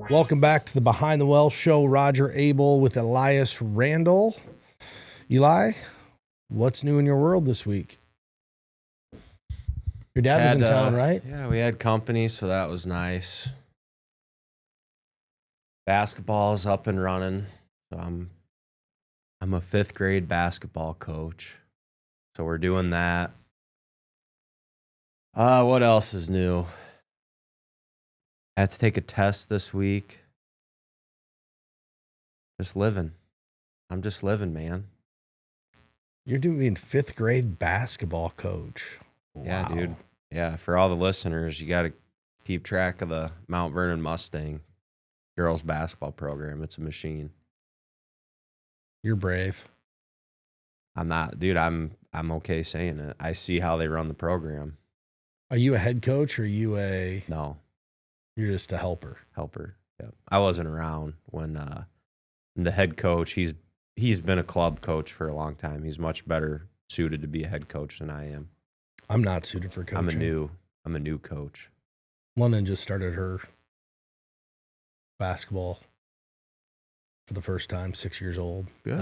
Welcome back to the Behind the Well show. Roger Abel with Elias Randall. Eli, what's new in your world this week? Your dad was in town, right? Yeah, we had company, so that was nice. Basketball's up and running. So I'm a 5th grade basketball coach. So we're doing that. What else is new? I had to take a test this week. Just living. I'm just living, man. You're doing 5th grade basketball coach. Wow. Yeah, dude. Yeah, for all the listeners, you got to keep track of the Mount Vernon Mustang girls basketball program. It's a machine. You're brave. I'm not, dude. I'm okay saying it. I see how they run the program. Are you a head coach or are you No. You're just a helper? Helper. Yeah. I wasn't around when the head coach, he's been a club coach for a long time. He's much better suited to be a head coach than I am. I'm not suited for coaching. I'm a new coach. London just started her basketball for the first time, 6 years old. Good.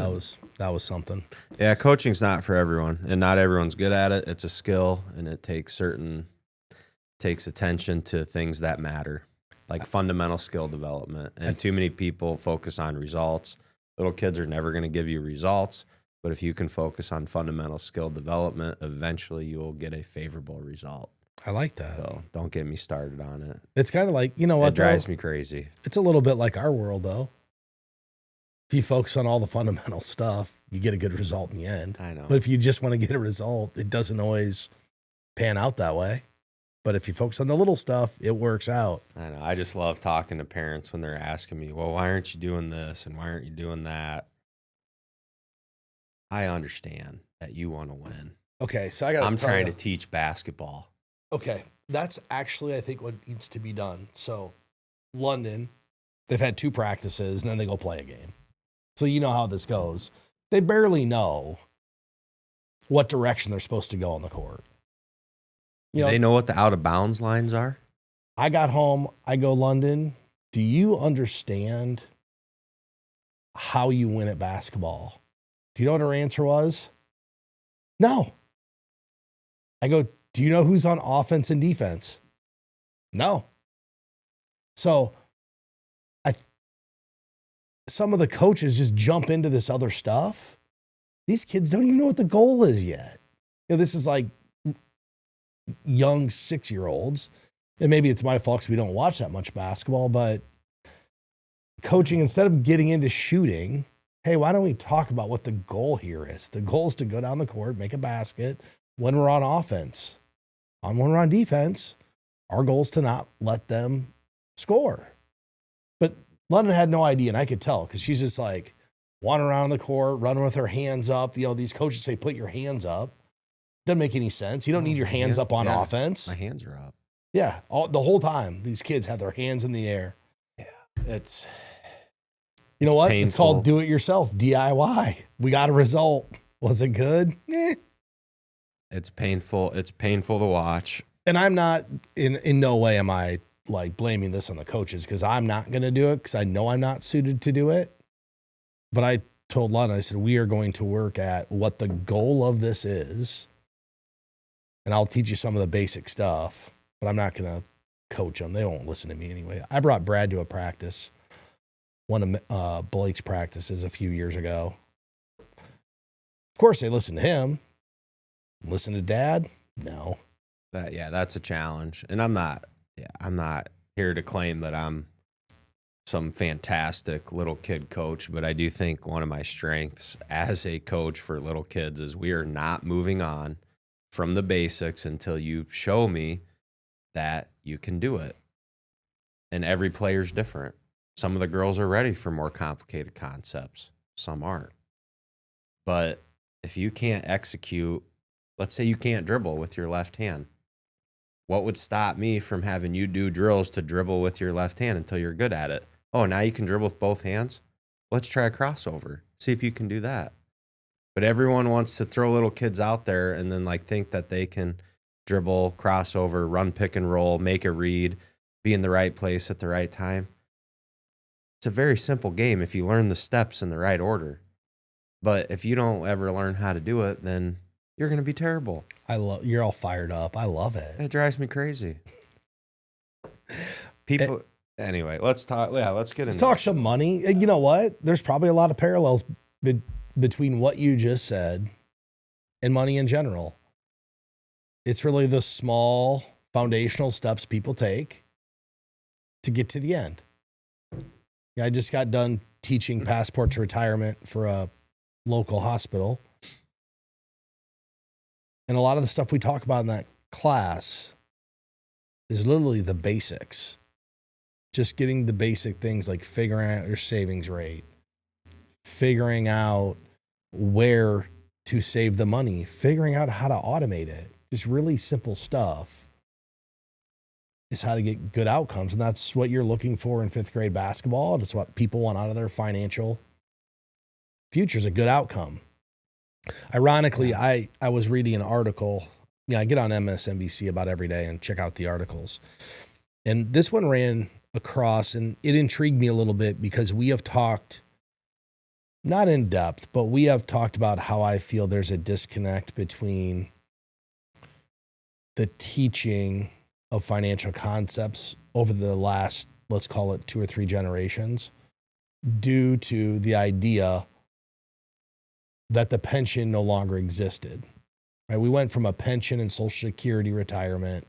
That was something. Yeah, coaching's not for everyone, and not everyone's good at it. It's a skill, and it takes attention to things that matter, like fundamental skill development. And too many people focus on results. Little kids are never going to give you results, but if you can focus on fundamental skill development, eventually you will get a favorable result. I like that. So don't get me started on it. It's kind of like, you know what? It drives me crazy. It's a little bit like our world, though. If you focus on all the fundamental stuff, you get a good result in the end. I know. But if you just want to get a result, it doesn't always pan out that way. But if you focus on the little stuff, it works out. I know. I just love talking to parents when they're asking me, well, why aren't you doing this and why aren't you doing that? I understand that you want to win. Okay, so I'm trying to teach basketball. Okay, that's actually, I think, what needs to be done. So, London, they've had 2 practices, and then they go play a game. So you know how this goes. They barely know what direction they're supposed to go on the court. Do they know what the out-of-bounds lines are? I got home. I go, London, do you understand how you win at basketball? Do you know what her answer was? No. I go, do you know who's on offense and defense? No. So some of the coaches just jump into this other stuff. These kids don't even know what the goal is yet. This is like young 6-year-olds. And maybe it's my fault because we don't watch that much basketball, but coaching, instead of getting into shooting, hey, why don't we talk about what the goal here is? The goal is to go down the court, make a basket when we're on offense. When we're on defense, our goal is to not let them score. But London had no idea, and I could tell because she's just like wandering around the court, running with her hands up. These coaches say, put your hands up. Doesn't make any sense. You don't need your hands up on offense. My hands are up. Yeah, the whole time, these kids have their hands in the air. Yeah, it's you know what? painful. It's called do it yourself, DIY. We got a result. Was it good? It's painful. It's painful to watch. And I'm not, in no way am I like blaming this on the coaches because I'm not going to do it because I know I'm not suited to do it. But I told London, I said, we are going to work at what the goal of this is. And I'll teach you some of the basic stuff, but I'm not going to coach them. They won't listen to me anyway. I brought Brad to a practice, one of Blake's practices a few years ago. Of course, they listen to him. Listen to Dad? No. That's a challenge. And I'm not here to claim that I'm some fantastic little kid coach, but I do think one of my strengths as a coach for little kids is we are not moving on from the basics until you show me that you can do it. And every player's different. Some of the girls are ready for more complicated concepts. Some aren't. But if you can't execute, let's say you can't dribble with your left hand. What would stop me from having you do drills to dribble with your left hand until you're good at it? Oh, now you can dribble with both hands? Let's try a crossover. See if you can do that. But everyone wants to throw little kids out there and then think that they can dribble, crossover, run pick and roll, make a read, be in the right place at the right time. a very simple game if you learn the steps in the right order. But if you don't ever learn how to do it, then you're going to be terrible. You're all fired up. I love it. It drives me crazy. People, anyway, let's talk. Yeah, let's talk some money. You know what? There's probably a lot of parallels between what you just said and money in general. It's really the small foundational steps people take to get to the end. Yeah, I just got done teaching passport to retirement for a local hospital. And a lot of the stuff we talk about in that class is literally the basics. Just getting the basic things like figuring out your savings rate, figuring out where to save the money, figuring out how to automate it. Just really simple stuff is how to get good outcomes. And that's what you're looking for in fifth grade basketball. That's what people want out of their financial future, is a good outcome. Ironically, I was reading an article. I get on MSNBC about every day and check out the articles. And this one ran across, and it intrigued me a little bit because we have talked, not in depth, but we have talked about how I feel there's a disconnect between the teaching of financial concepts over the last, let's call it 2 or 3 generations, due to the idea that the pension no longer existed. Right? We went from a pension and Social Security retirement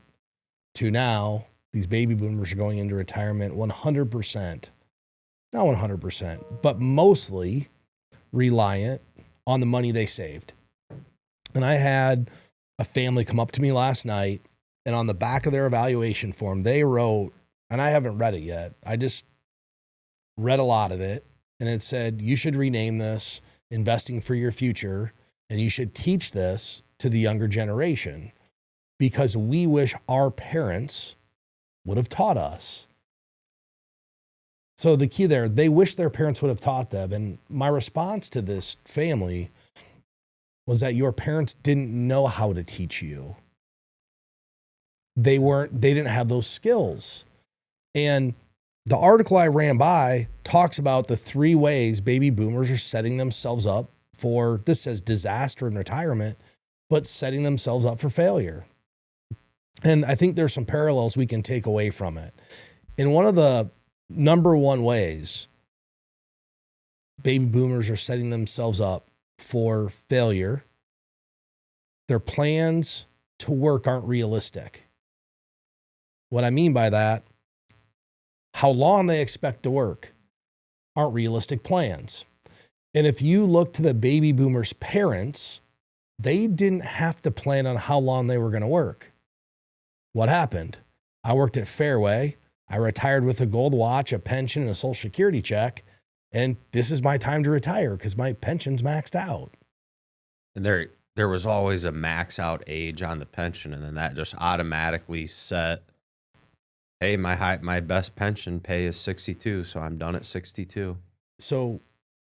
to now these baby boomers are going into retirement 100%, not 100%, but mostly reliant on the money they saved. And I had a family come up to me last night, and on the back of their evaluation form, they wrote, and I haven't read it yet, I just read a lot of it, and it said, you should rename this Investing for Your Future, and you should teach this to the younger generation because we wish our parents would have taught us. So the key there, they wish their parents would have taught them. And my response to this family was that your parents didn't know how to teach you. They didn't have those skills. And the article I ran by talks about the 3 ways baby boomers are setting themselves up for, this says disaster and retirement, but setting themselves up for failure. And I think there's some parallels we can take away from it. And one of the number 1 ways baby boomers are setting themselves up for failure, their plans to work aren't realistic. What I mean by that, how long they expect to work aren't realistic plans. And if you look to the baby boomers' parents, they didn't have to plan on how long they were going to work. What happened? I worked at Fairway. I retired with a gold watch, a pension, and a Social Security check. And this is my time to retire because my pension's maxed out. And there was always a max out age on the pension, and then that just automatically set, hey, my best pension pay is 62, so I'm done at 62. So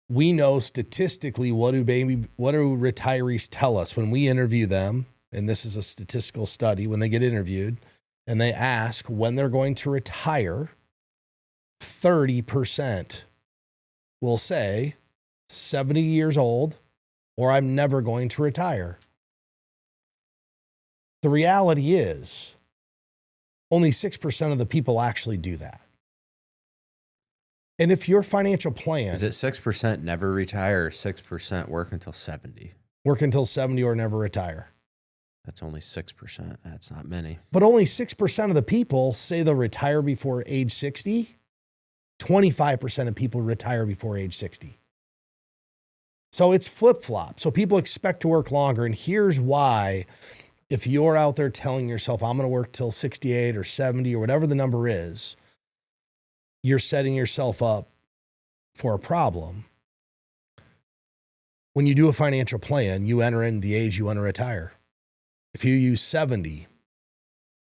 we know statistically what do retirees tell us when we interview them, and this is a statistical study, when they get interviewed and they ask when they're going to retire, 30% will say 70 years old or I'm never going to retire. The reality is only 6% of the people actually do that. And if your financial plan... Is it 6% never retire or 6% work until 70? Work until 70 or never retire. That's only 6%. That's not many. But only 6% of the people say they'll retire before age 60. 25% of people retire before age 60. So it's flip-flop. So people expect to work longer. And here's why, if you're out there telling yourself, I'm going to work till 68 or 70 or whatever the number is, you're setting yourself up for a problem. When you do a financial plan, you enter in the age you want to retire. If you use 70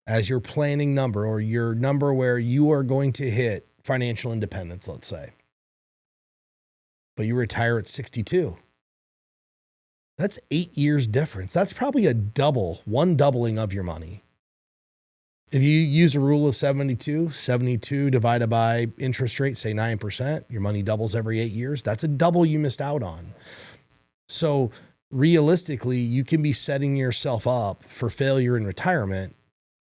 as your planning number or your number where you are going to hit financial independence, let's say, but you retire at 62, that's 8 years difference. That's probably one doubling of your money. If you use a rule of 72, 72 divided by interest rate, say 9%, your money doubles every 8 years. That's a double you missed out on. So realistically, you can be setting yourself up for failure in retirement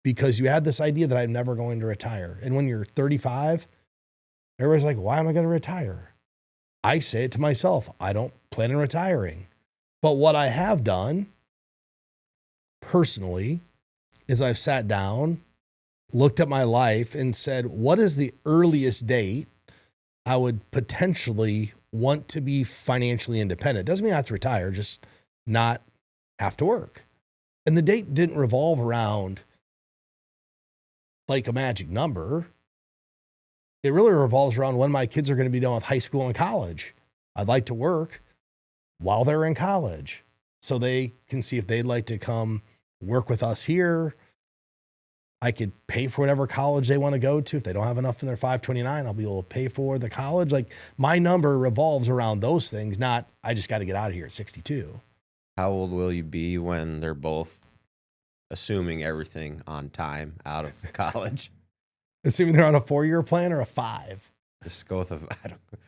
because you had this idea that I'm never going to retire. And when you're 35, everybody's like, why am I going to retire? I say it to myself, I don't plan on retiring. But what I have done personally is I've sat down, looked at my life and said, what is the earliest date I would potentially want to be financially independent? Doesn't mean I have to retire, just not have to work. And the date didn't revolve around like a magic number. It really revolves around when my kids are going to be done with high school and college. I'd like to work while they're in college so they can see if they'd like to come work with us here. I could pay for whatever college they want to go to. If they don't have enough in their 529, I'll be able to pay for the college. Like my number revolves around those things, not I just got to get out of here at 62. How old will you be when they're both assuming everything on time out of college? Assuming they're on a 4-year plan or a 5? Just go with a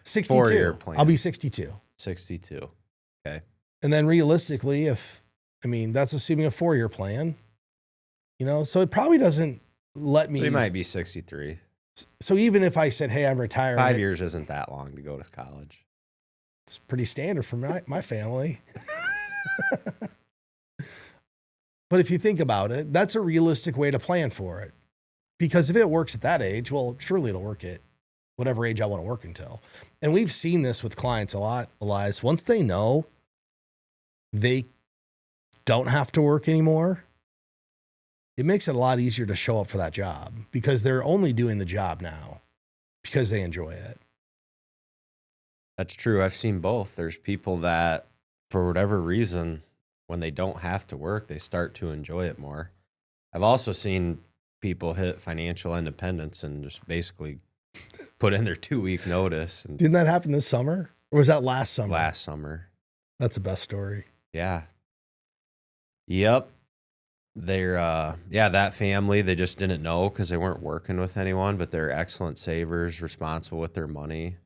62. 4-year plan. I'll be 62. 62. Okay. And then realistically, that's assuming a 4-year plan, so it probably doesn't let me. So you might be 63. So even if I said, hey, I'm retired. 5 years isn't that long to go to college. It's pretty standard for my family. But if you think about it, that's a realistic way to plan for it. Because if it works at that age, well, surely it'll work at whatever age I want to work until. And we've seen this with clients a lot, Elias. Once they know they don't have to work anymore, it makes it a lot easier to show up for that job because they're only doing the job now because they enjoy it. That's true. I've seen both. There's people that, for whatever reason, when they don't have to work, they start to enjoy it more. I've also seen people hit financial independence and just basically put in their 2-week notice. And didn't that happen this summer? Or was that last summer? Last summer. That's the best story. Yeah. Yep. They're, that family, they just didn't know because they weren't working with anyone, but they're excellent savers, responsible with their money,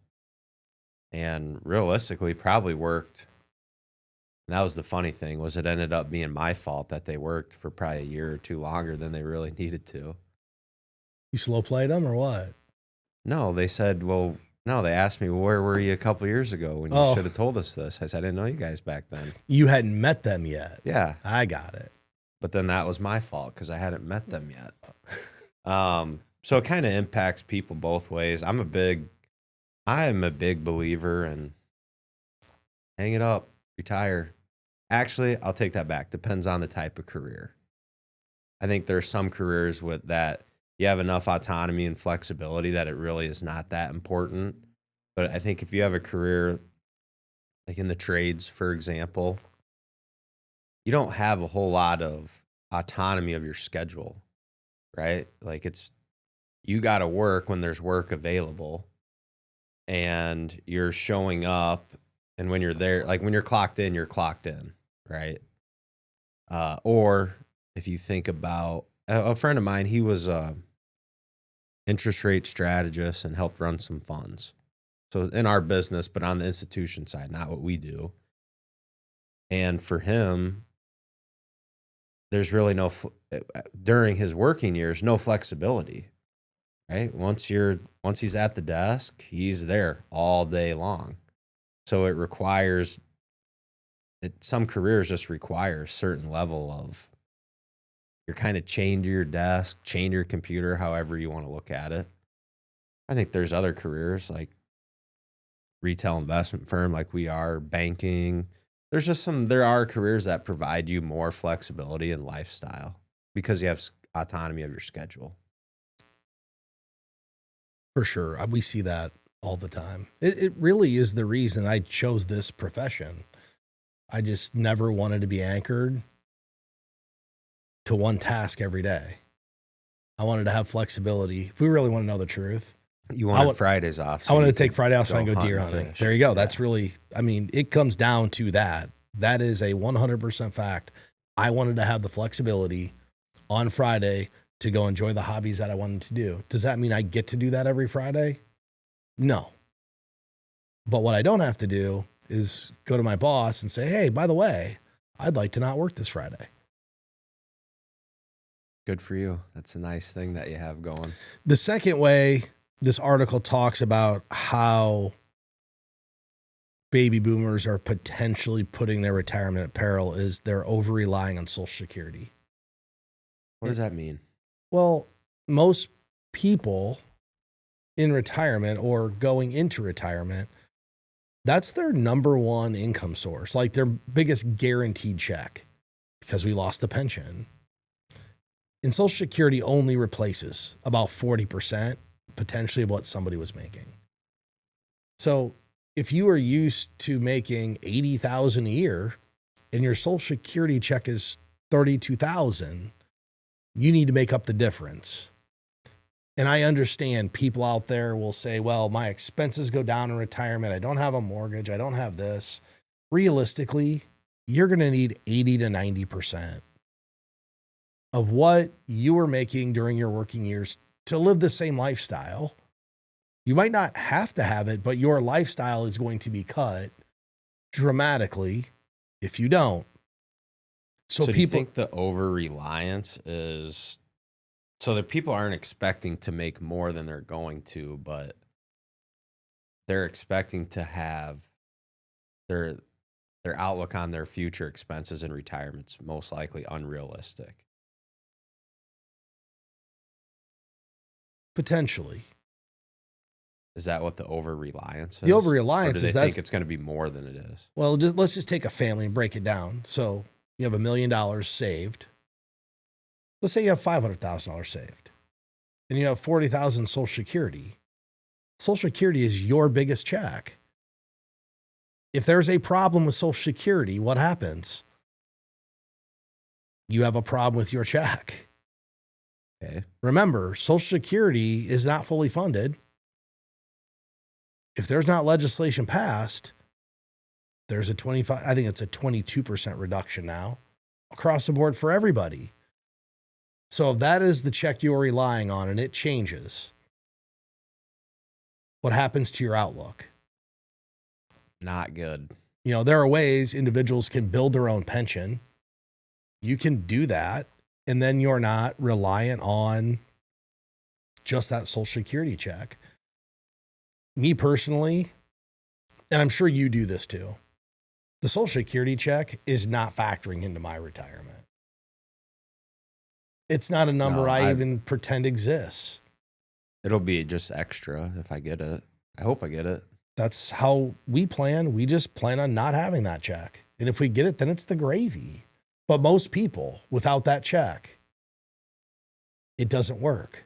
and realistically probably worked. And that was the funny thing, was it ended up being my fault that they worked for probably a year or two longer than they really needed to. You slow played them or what? No, they said, they asked me, where were you a couple years ago when you should have told us this? I said, I didn't know you guys back then. You hadn't met them yet. Yeah. I got it. But then that was my fault because I hadn't met them yet. So it kind of impacts people both ways. I am a big believer in hang it up, retire. Actually, I'll take that back. Depends on the type of career. I think there's some careers with that you have enough autonomy and flexibility that it really is not that important. But I think if you have a career like in the trades, for example, you don't have a whole lot of autonomy of your schedule, right? Like you got to work when there's work available and you're showing up, and when you're there, like when you're clocked in, right? Or if you think about a friend of mine, he was a interest rate strategist and helped run some funds. So in our business, but on the institution side, not what we do. And for him, there's really during his working years, no flexibility, right? Once he's at the desk, he's there all day long. So some careers just require a certain level of, you're kind of chained to your desk, chained to your computer, however you want to look at it. I think there's other careers like retail investment firm, like we are, banking. There are careers that provide you more flexibility and lifestyle because you have autonomy of your schedule. For sure. We see that all the time. It really is the reason I chose this profession. I just never wanted to be anchored to one task every day. I wanted to have flexibility. If we really want to know the truth. You wanted Fridays off. So I wanted to take Friday off so I can go deer hunting. Fish. There you go. Yeah. That's really, it comes down to that. That is a 100% fact. I wanted to have the flexibility on Friday to go enjoy the hobbies that I wanted to do. Does that mean I get to do that every Friday? No. But what I don't have to do is go to my boss and say, hey, by the way, I'd like to not work this Friday. Good for you. That's a nice thing that you have going. The second way this article talks about how baby boomers are potentially putting their retirement at peril is they're over-relying on Social Security. What does that mean? Well, most people in retirement or going into retirement, that's their number one income source, like their biggest guaranteed check, because we lost the pension. And Social Security only replaces about 40% potentially of what somebody was making. So if you are used to making $80,000 a year and your Social Security check is $32,000, you need to make up the difference. And I understand people out there will say, well, my expenses go down in retirement. I don't have a mortgage. I don't have this. Realistically, you're going to need 80 to 90% of what you were making during your working years to live the same lifestyle. You might not have to have it, but your lifestyle is going to be cut dramatically if you don't. So do people you think the over-reliance is so that people aren't expecting to make more than they're going to, but they're expecting to have their outlook on their future expenses in retirement's most likely unrealistic? potentially. Is that what the over-reliance is? The over-reliance or do is they think it's going to be more than it is? Well, let's just take a family and break it down. So you have $1 million saved. Let's say you have $500,000 saved, and you have $40,000 Social Security. Social Security is your biggest check. If there's a problem with Social Security, what happens? You have a problem with your check. Okay. Remember, Social Security is not fully funded. If there's not legislation passed, there's a 22% reduction now across the board for everybody. So if that is the check you're relying on and it changes, what happens to your outlook? Not good. You know, there are ways individuals can build their own pension. You can do that, and then you're not reliant on just that Social Security check. Me personally, and I'm sure you do this too, the Social Security check is not factoring into my retirement. It's not a number I even pretend exists. It'll be just extra if I get it. I hope I get it. That's how we plan. We just plan on not having that check. And if we get it, then it's the gravy. But most people, without that check, it doesn't work.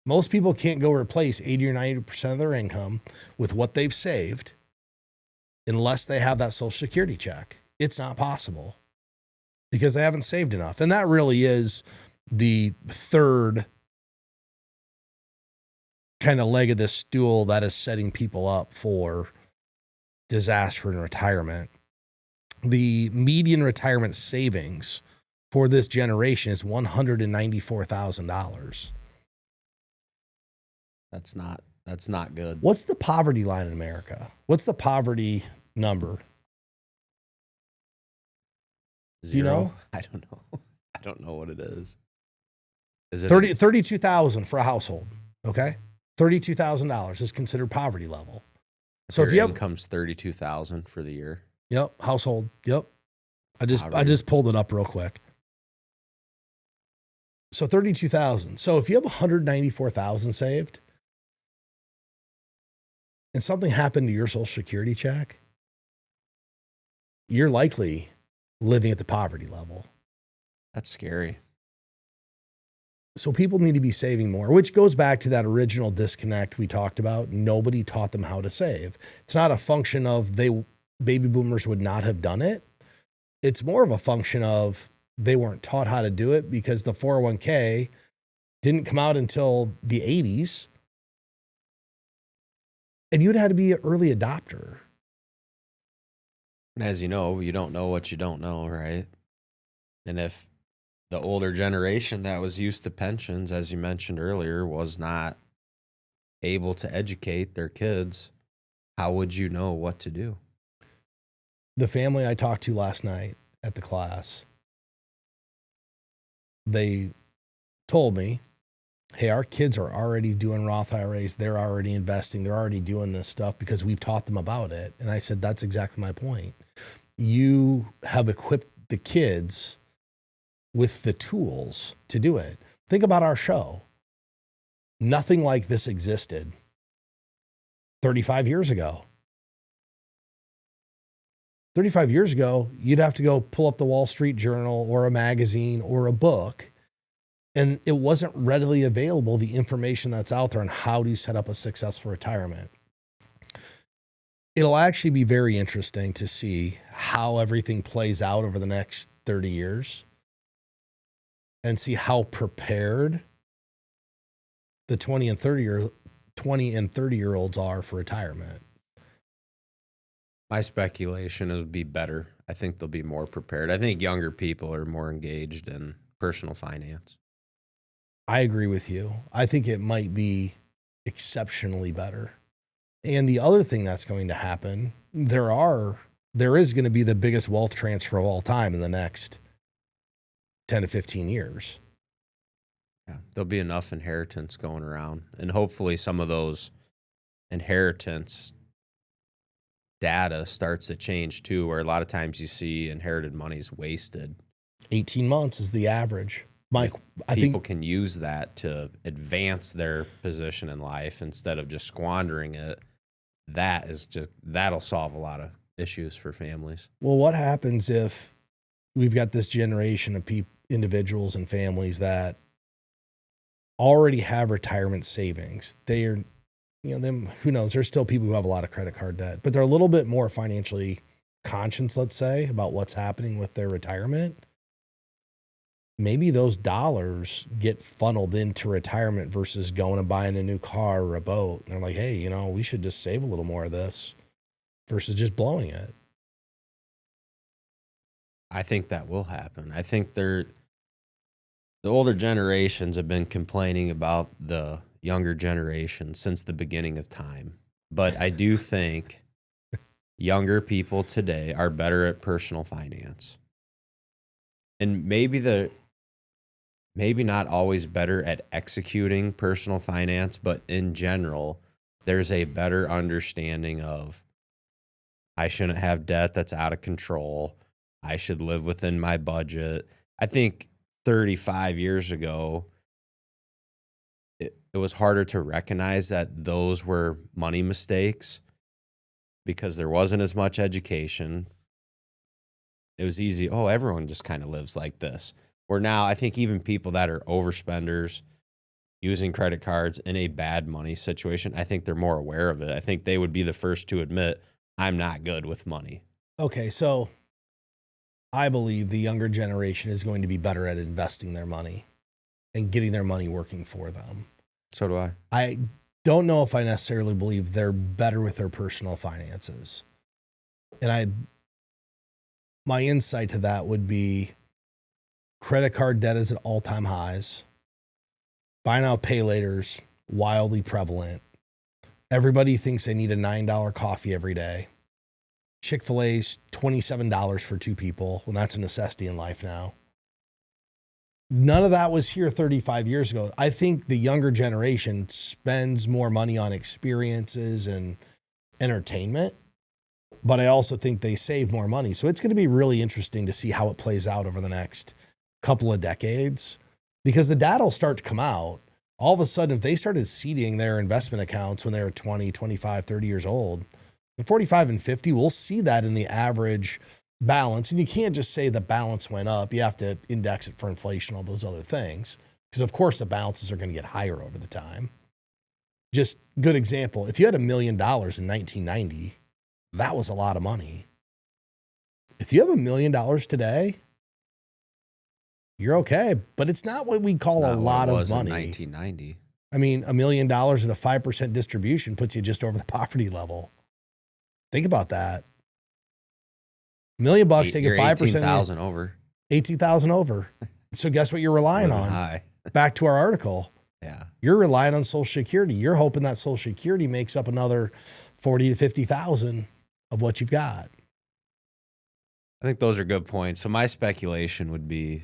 Most people can't go replace 80 or 90% of their income with what they've saved unless they have that Social Security check. It's not possible because they haven't saved enough. And that really is the third kind of leg of this stool that is setting people up for disaster in retirement. The median retirement savings for this generation is $194,000. That's not good. What's the poverty line in America? What's the poverty number? Zero? You know? I don't know. I don't know what it is. Is it 32,000 for a household. Okay. $32,000 is considered poverty level. So if your income's 32,000 for the year. Yep. Household. Yep. I just pulled it up real quick. So 32,000. So if you have 194,000 saved and something happened to your Social Security check, you're likely living at the poverty level. That's scary. So people need to be saving more, which goes back to that original disconnect we talked about. Nobody taught them how to save. It's not a function of baby boomers would not have done it. It's more of a function of they weren't taught how to do it because the 401k didn't come out until the 80s. And you'd have to be an early adopter. And as you know, you don't know what you don't know, right? And if the older generation that was used to pensions, as you mentioned earlier, was not able to educate their kids. How would you know what to do? The family I talked to last night at the class, they told me, hey, our kids are already doing Roth IRAs. They're already investing. They're already doing this stuff because we've taught them about it. And I said, that's exactly my point. You have equipped the kids with the tools to do it. Think about our show. Nothing like this existed 35 years ago. 35 years ago, you'd have to go pull up the Wall Street Journal or a magazine or a book, and it wasn't readily available, the information that's out there on how to set up a successful retirement. It'll actually be very interesting to see how everything plays out over the next 30 years and see how prepared the 20 and 30-year-olds are for retirement. My speculation, it would be better. I think they'll be more prepared. I think younger people are more engaged in personal finance. I agree with you. I think it might be exceptionally better. And the other thing that's going to happen, there is going to be the biggest wealth transfer of all time in the next 10 to 15 years. Yeah, there'll be enough inheritance going around. And hopefully some of those inheritance data starts to change too, where a lot of times you see inherited money is wasted. 18 months is the average. Mike, I People think can use that to advance their position in life instead of just squandering it. That'll solve a lot of issues for families. Well, what happens if we've got this generation of individuals and families that already have retirement savings? They are, them, who knows? There's still people who have a lot of credit card debt, but they're a little bit more financially conscious, let's say, about what's happening with their retirement. Maybe those dollars get funneled into retirement versus going and buying a new car or a boat. And they're like, hey, we should just save a little more of this versus just blowing it. I think that will happen. I think the older generations have been complaining about the younger generation since the beginning of time. But I do think younger people today are better at personal finance. And maybe not always better at executing personal finance, but in general, there's a better understanding of I shouldn't have debt that's out of control. I should live within my budget. I think 35 years ago, it was harder to recognize that those were money mistakes because there wasn't as much education. It was easy. Oh, everyone just kind of lives like this. Where now I think even people that are overspenders using credit cards in a bad money situation, I think they're more aware of it. I think they would be the first to admit, I'm not good with money. Okay, so I believe the younger generation is going to be better at investing their money and getting their money working for them. So do I. I don't know if I necessarily believe they're better with their personal finances. And my insight to that would be credit card debt is at all-time highs. Buy now, pay later's wildly prevalent. Everybody thinks they need a $9 coffee every day. Chick-fil-A's $27 for two people, when that's a necessity in life now. None of that was here 35 years ago. I think the younger generation spends more money on experiences and entertainment, but I also think they save more money. So it's going to be really interesting to see how it plays out over the next couple of decades, because the data will start to come out. All of a sudden, if they started seeding their investment accounts when they were 20, 25, 30 years old, at 45 and 50, we'll see that in the average balance. And you can't just say the balance went up. You have to index it for inflation, all those other things, because of course the balances are going to get higher over the time. Just good example. If you had $1 million in 1990, that was a lot of money. If you have $1 million today, you're okay, but it's not what we call a lot of money. In 1990. I mean, $1 million at a 5% distribution puts you just over the poverty level. Think about that. $1 million, take a 5%. 18,000 over. 18,000 over. So guess what you're relying living on? high. Back to our article. Yeah. You're relying on Social Security. You're hoping that Social Security makes up another 40 to 50,000 of what you've got. I think those are good points. So my speculation would be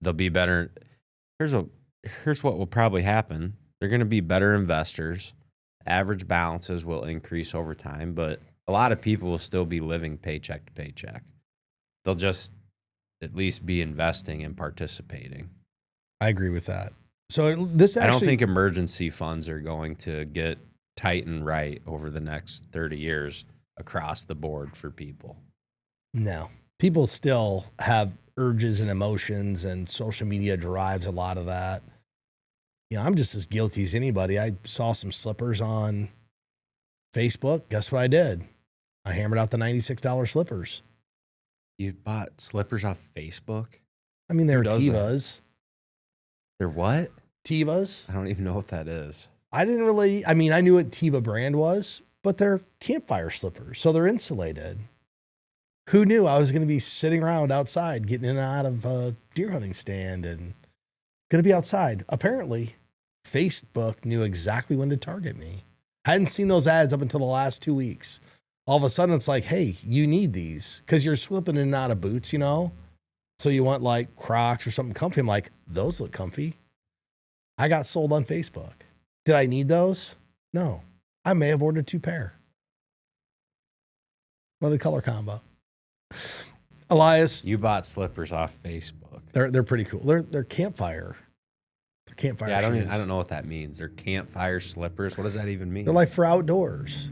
they'll be better. Here's what will probably happen. They're going to be better investors. Average balances will increase over time, but a lot of people will still be living paycheck to paycheck. They'll just at least be investing and participating. I agree with that. So this actually, I don't think emergency funds are going to get tight and right over the next 30 years across the board for people. No, people still have urges and emotions, and social media drives a lot of that. You know, I'm just as guilty as anybody. I saw some slippers on Facebook. Guess what I did? I hammered out the $96 slippers. You bought slippers off Facebook? I mean, they were does that? Tevas. They're what? Tevas. I don't even know what that is. I knew what Teva brand was, but they're campfire slippers, so they're insulated. Who knew I was going to be sitting around outside, getting in and out of a deer hunting stand and going to be outside? Apparently, Facebook knew exactly when to target me. I hadn't seen those ads up until the last 2 weeks. All of a sudden, it's like, hey, you need these because you're slipping in and out of boots, you know? So you want like Crocs or something comfy. I'm like, those look comfy. I got sold on Facebook. Did I need those? No. I may have ordered 2 pair. What a color combo. Elias, You bought slippers off Facebook. they're pretty cool. They're campfire. They're campfire. Yeah, shoes. I don't know what that means. They're campfire slippers. What does that even mean? They're like for outdoors.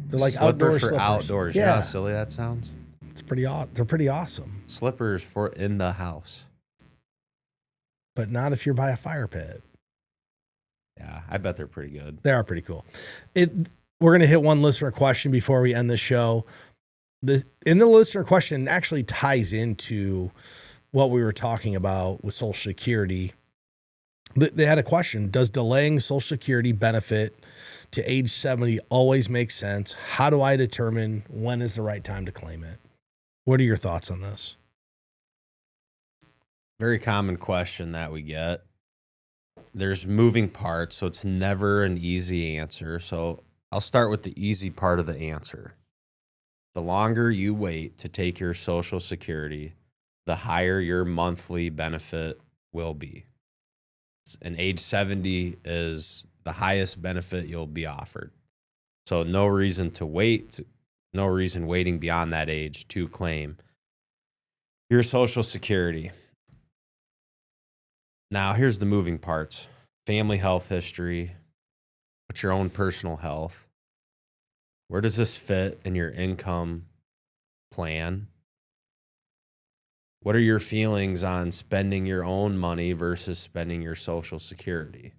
They're like Slipper outdoor for slippers. outdoors. Yeah, How silly that sounds. it's pretty. They're pretty awesome, Slippers for in the house. but not if you're by a fire pit. Yeah, I bet they're pretty good. They are pretty cool. We're gonna hit one listener question before we end the show. The listener question actually ties into what we were talking about with Social Security. They had a question: does delaying Social Security benefit to age 70 always make sense? How do I determine when is the right time to claim it? What are your thoughts on this? Very common question that we get. There's moving parts, so it's never an easy answer. So I'll start with the easy part of the answer. The longer you wait to take your Social Security, the higher your monthly benefit will be. And age 70 is the highest benefit you'll be offered. So no reason to wait, no reason waiting beyond that age to claim your Social Security. Now, here's the moving parts. Family health history, what's your own personal health? Where does this fit in your income plan? What are your feelings on spending your own money versus spending your Social Security?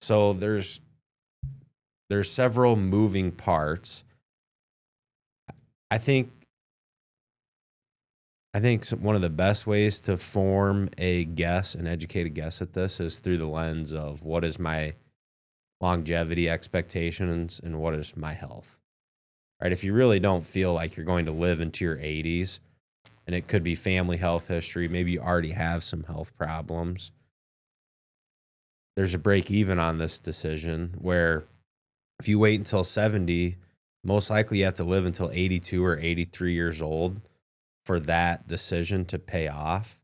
So there's several moving parts. I think one of the best ways to form a guess, an educated guess at this, is through the lens of what is my longevity expectations and what is my health. Right? If you really don't feel like you're going to live into your 80s, and it could be family health history, maybe you already have some health problems, there's a break even on this decision where if you wait until 70, most likely you have to live until 82 or 83 years old for that decision to pay off.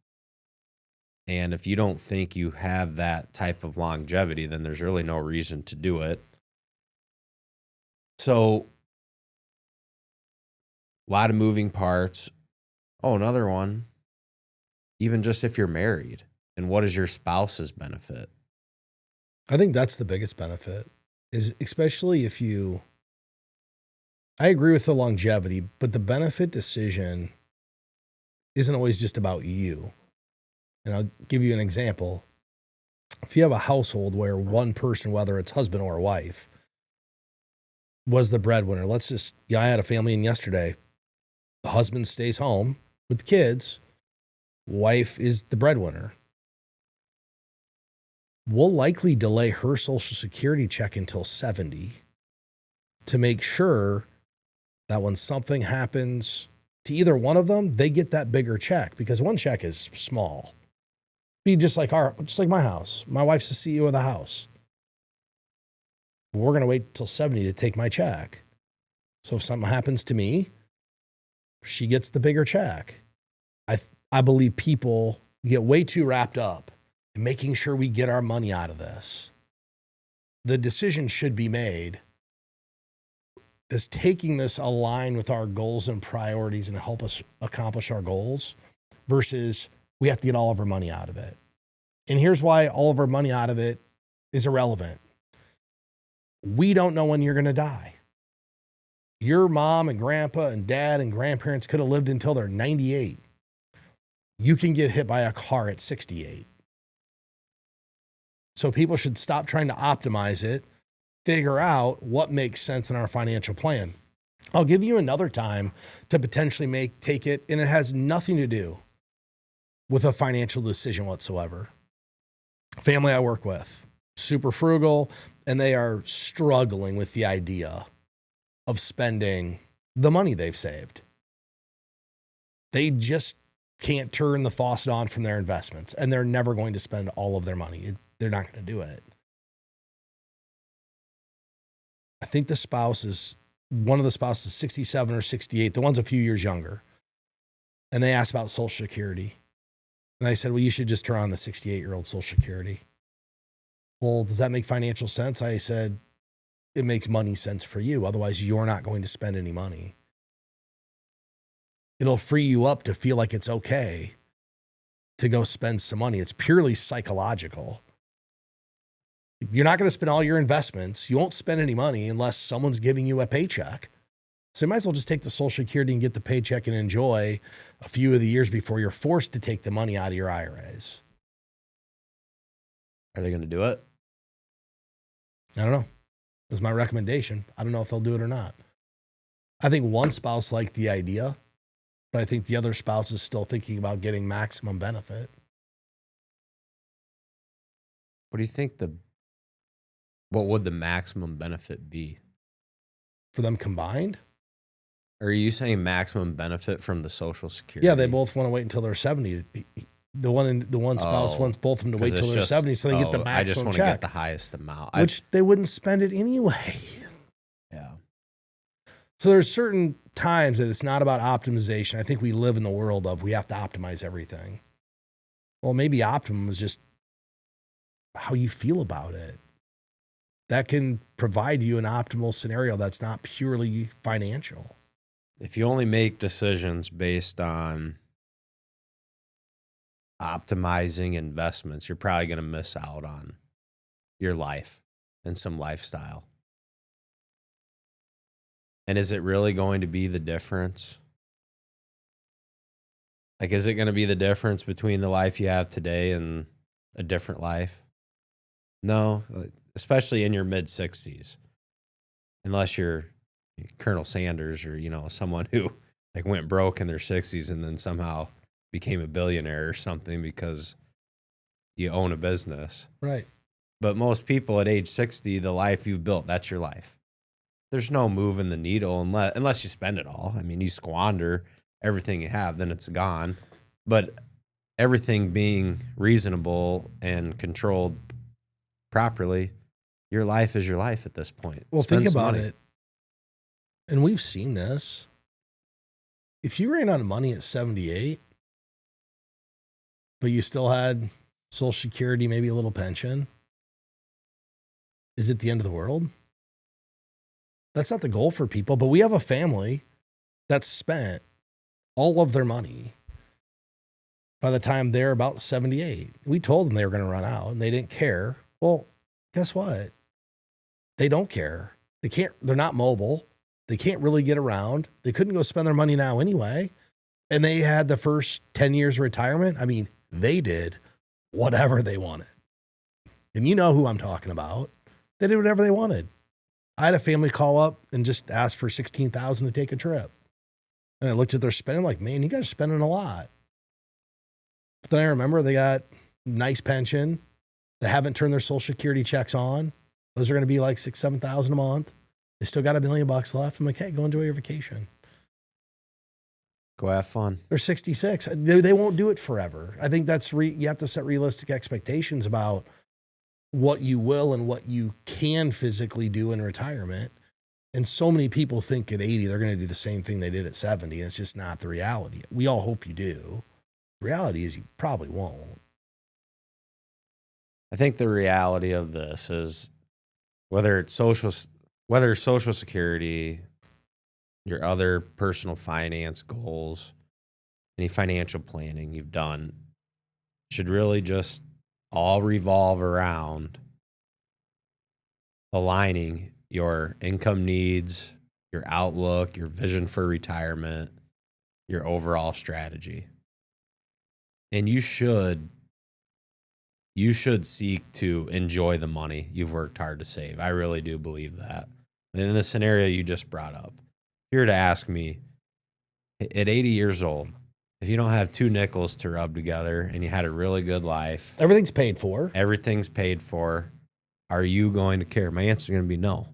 And if you don't think you have that type of longevity, then there's really no reason to do it. So, a lot of moving parts. Oh, another one. Even just if you're married, and what is your spouse's benefit? I think that's the biggest benefit, is especially if you, I agree with the longevity, but the benefit decision isn't always just about you. And I'll give you an example. If you have a household where one person, whether it's husband or wife, was the breadwinner, I had a family in yesterday. The husband stays home with the kids. Wife is the breadwinner. We'll likely delay her Social Security check until 70 to make sure that when something happens to either one of them, they get that bigger check because one check is small. Be just like my house. My wife's the CEO of the house. We're going to wait till 70 to take my check. So if something happens to me, she gets the bigger check. I believe people get way too wrapped up in making sure we get our money out of this. The decision should be made, is taking this align with our goals and priorities and help us accomplish our goals versus we have to get all of our money out of it. And here's why all of our money out of it is irrelevant. We don't know when you're going to die. Your mom and grandpa and dad and grandparents could have lived until they're 98. You can get hit by a car at 68. So people should stop trying to optimize it, figure out what makes sense in our financial plan. I'll give you another time to potentially take it, and it has nothing to do with a financial decision whatsoever. Family I work with, super frugal, and they are struggling with the idea of spending the money they've saved. They just can't turn the faucet on from their investments, and they're never going to spend all of their money. They're not going to do it. I think one of the spouses is 67 or 68. The one's a few years younger. And they asked about Social Security. And I said, well, you should just turn on the 68-year-old Social Security. Well, does that make financial sense? I said, it makes money sense for you. Otherwise, you're not going to spend any money. It'll free you up to feel like it's okay to go spend some money. It's purely psychological. You're not going to spend all your investments. You won't spend any money unless someone's giving you a paycheck. So you might as well just take the Social Security and get the paycheck and enjoy a few of the years before you're forced to take the money out of your IRAs. Are they going to do it? I don't know. That's my recommendation. I don't know if they'll do it or not. I think one spouse liked the idea, but I think the other spouse is still thinking about getting maximum benefit. What do you think what would the maximum benefit be? For them combined? Are you saying maximum benefit from the Social Security? Yeah, they both want to wait until they're 70. The one spouse wants both of them to wait till they're 70 so they get the maximum check. I just want to get the highest amount. Which they wouldn't spend it anyway. Yeah. So there's certain times that it's not about optimization. I think we live in the world of we have to optimize everything. Well, maybe optimum is just how you feel about it. That can provide you an optimal scenario that's not purely financial. If you only make decisions based on optimizing investments, you're probably going to miss out on your life and some lifestyle. And is it really going to be the difference? Like, is it going to be the difference between the life you have today and a different life? No, especially in your mid-60s, unless you're Colonel Sanders or, someone who like went broke in their 60s and then somehow became a billionaire or something because you own a business. Right. But most people at age 60, the life you've built, that's your life. There's no moving the needle unless you spend it all. I mean, you squander everything you have, then it's gone. But everything being reasonable and controlled properly, your life is your life at this point. Well, think about it. And we've seen this. If you ran out of money at 78, but you still had Social Security, maybe a little pension, is it the end of the world? That's not the goal for people, but we have a family that spent all of their money by the time they're about 78. We told them they were going to run out and they didn't care. Well, guess what? They don't care. They're not mobile. They can't really get around. They couldn't go spend their money now anyway. And they had the first 10 years of retirement. I mean, they did whatever they wanted. And you know who I'm talking about. They did whatever they wanted. I had a family call up and just ask for $16,000 to take a trip. And I looked at their spending like, man, you guys are spending a lot. But then I remember they got nice pension. They haven't turned their Social Security checks on. Those are going to be like $6,000, $7,000 a month. They still got $1 million left. I'm like, hey, go enjoy your vacation. Go have fun. They're 66. They won't do it forever. I think that's you have to set realistic expectations about what you will and what you can physically do in retirement. And so many people think at 80, they're going to do the same thing they did at 70. And it's just not the reality. We all hope you do. The reality is you probably won't. I think the reality of this is whether Social Security, your other personal finance goals, any financial planning you've done should really just all revolve around aligning your income needs, your outlook, your vision for retirement, your overall strategy. And you should seek to enjoy the money you've worked hard to save. I really do believe that. And in the scenario you just brought up, if you were to ask me, at 80 years old, if you don't have 2 nickels to rub together and you had a really good life, everything's paid for. Are you going to care? My answer is going to be no.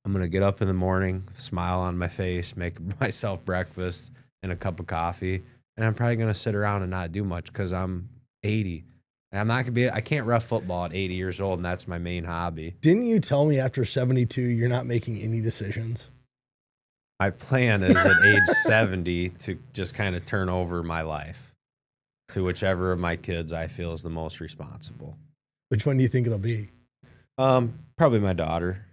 I'm going to get up in the morning, smile on my face, make myself breakfast and a cup of coffee, and I'm probably going to sit around and not do much because I'm 80. And I'm not going to I can't rough football at 80 years old, and that's my main hobby. Didn't you tell me after 72 you're not making any decisions? My plan is at age 70 to just kind of turn over my life to whichever of my kids I feel is the most responsible. Which one do you think it'll be? Probably my daughter.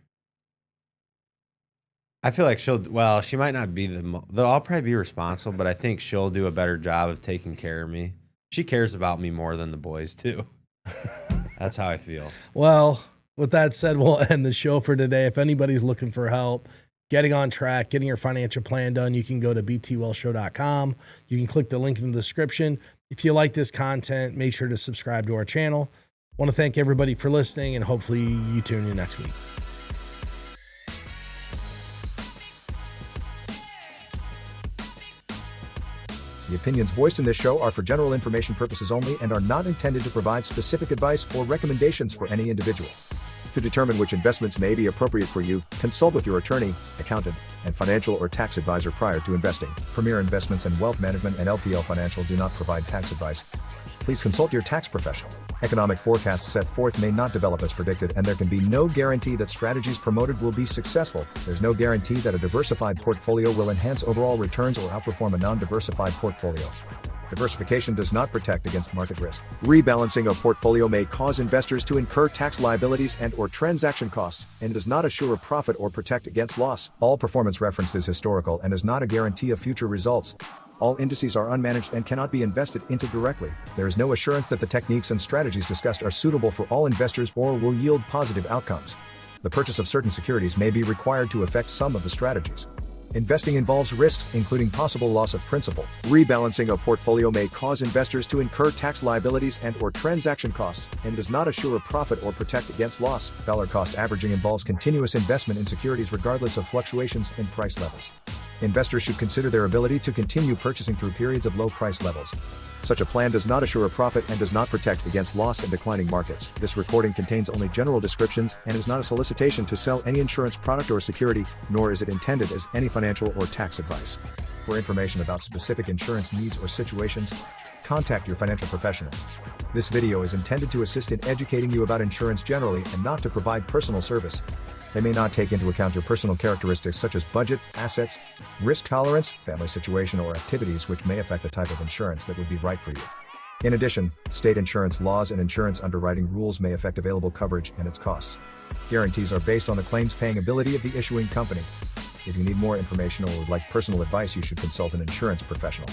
I feel like she might not be I'll probably be responsible, but I think she'll do a better job of taking care of me. She cares about me more than the boys do. That's how I feel. Well, with that said, we'll end the show for today. If anybody's looking for help getting on track, getting your financial plan done, you can go to btwellshow.com. You can click the link in the description. If you like this content, make sure to subscribe to our channel. I want to thank everybody for listening, and hopefully you tune in next week. The opinions voiced in this show are for general information purposes only and are not intended to provide specific advice or recommendations for any individual. To determine which investments may be appropriate for you, consult with your attorney, accountant, and financial or tax advisor prior to investing. Premier Investments and Wealth Management and LPL Financial do not provide tax advice. Please consult your tax professional. Economic forecasts set forth may not develop as predicted, and there can be no guarantee that strategies promoted will be successful. There's no guarantee that a diversified portfolio will enhance overall returns or outperform a non-diversified portfolio. Diversification does not protect against market risk. Rebalancing a portfolio may cause investors to incur tax liabilities and/or transaction costs, and does not assure a profit or protect against loss. All performance referenced is historical and is not a guarantee of future results. All indices are unmanaged and cannot be invested into directly. There is no assurance that the techniques and strategies discussed are suitable for all investors or will yield positive outcomes. The purchase of certain securities may be required to affect some of the strategies. Investing involves risks, including possible loss of principal. Rebalancing a portfolio may cause investors to incur tax liabilities and/or transaction costs, and does not assure a profit or protect against loss. Dollar cost averaging involves continuous investment in securities regardless of fluctuations in price levels. Investors should consider their ability to continue purchasing through periods of low price levels. Such a plan does not assure a profit and does not protect against loss in declining markets. This recording contains only general descriptions and is not a solicitation to sell any insurance product or security, nor is it intended as any financial or tax advice. For information about specific insurance needs or situations, contact your financial professional. This video is intended to assist in educating you about insurance generally and not to provide personal service. They may not take into account your personal characteristics such as budget, assets, risk tolerance, family situation, or activities which may affect the type of insurance that would be right for you. In addition, state insurance laws and insurance underwriting rules may affect available coverage and its costs. Guarantees are based on the claims-paying ability of the issuing company. If you need more information or would like personal advice, you should consult an insurance professional.